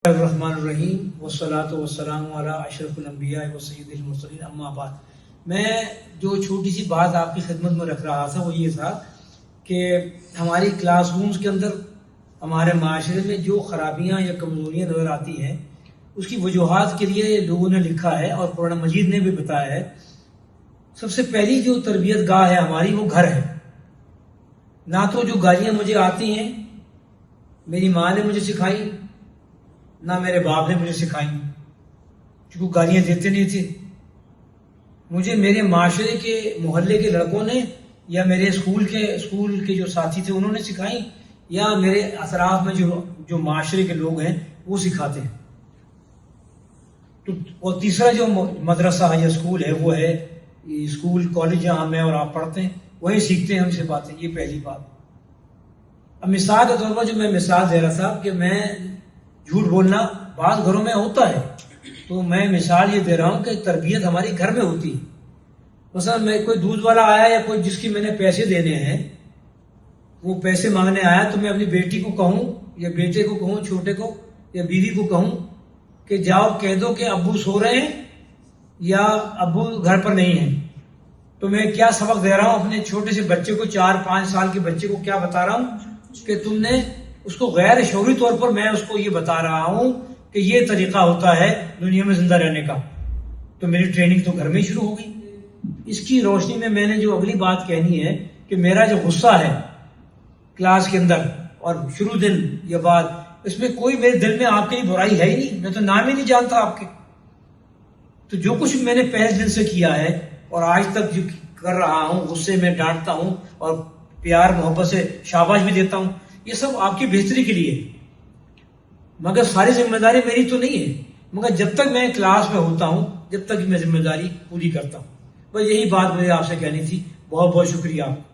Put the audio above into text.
الرحمن الرحیم والصلاۃ والسلام علی اشرف الانبیاء و سید المرسلین اما بعد۔ میں جو چھوٹی سی بات آپ کی خدمت میں رکھ رہا تھا وہ یہ تھا کہ ہماری کلاس رومز کے اندر ہمارے معاشرے میں جو خرابیاں یا کمزوریاں نظر آتی ہیں اس کی وجوہات کے لیے لوگوں نے لکھا ہے اور قرآن مجید نے بھی بتایا ہے۔ سب سے پہلی جو تربیت گاہ ہے ہماری وہ گھر ہے۔ نہ تو جو گالیاں مجھے آتی ہیں میری ماں نے مجھے سکھائی، نہ میرے باپ نے مجھے سکھائی، کیونکہ گالیاں دیتے نہیں تھے مجھے۔ میرے معاشرے کے محلے کے لڑکوں نے یا میرے اسکول کے جو ساتھی تھے انہوں نے سکھائی، یا میرے اطراف میں جو معاشرے کے لوگ ہیں وہ سکھاتے ہیں۔ تو اور تیسرا جو مدرسہ یا اسکول ہے وہ ہے اسکول کالج جہاں میں اور آپ پڑھتے ہیں، وہیں سیکھتے ہیں ہم سے باتیں۔ یہ پہلی بات۔ اب مثال کے طور پر جو میں مثال دے رہا تھا کہ میں جھوٹ بولنا بعض گھروں میں ہوتا ہے، تو میں مثال یہ دے رہا ہوں کہ تربیت ہماری گھر میں ہوتی ہے۔ مثلا میں کوئی دودھ والا آیا یا کوئی جس کی میں نے پیسے دینے ہیں وہ پیسے مانگنے آیا، تو میں اپنی بیٹی کو کہوں یا بیٹے کو کہوں، چھوٹے کو یا بیوی کو کہوں کہ جاؤ کہہ دو کہ ابو سو رہے ہیں یا ابو گھر پر نہیں ہیں، تو میں کیا سبق دے رہا ہوں اپنے چھوٹے سے بچے کو، 4-5 سال کے بچے کو کیا بتا رہا ہوں کہ تم نے اس کو غیر شعوری طور پر میں اس کو یہ بتا رہا ہوں کہ یہ طریقہ ہوتا ہے دنیا میں زندہ رہنے کا۔ تو میری ٹریننگ تو گھر میں ہی شروع ہو گئی۔ اس کی روشنی میں میں نے جو اگلی بات کہنی ہے کہ میرا جو غصہ ہے کلاس کے اندر اور شروع دن یا بعد، اس میں کوئی میرے دل میں آپ کی برائی ہے ہی نہیں، میں تو نام ہی نہیں جانتا آپ کے۔ تو جو کچھ میں نے پہلے دن سے کیا ہے اور آج تک جو کر رہا ہوں، غصے میں ڈانٹتا ہوں اور پیار محبت سے شاباش بھی دیتا ہوں، یہ سب آپ کی بہتری کے لیے، مگر ساری ذمہ داری میری تو نہیں ہے۔ مگر جب تک میں کلاس میں ہوتا ہوں جب تک میں ذمہ داری پوری کرتا ہوں۔ بس یہی بات مجھے آپ سے کہنی تھی۔ بہت بہت شکریہ آپ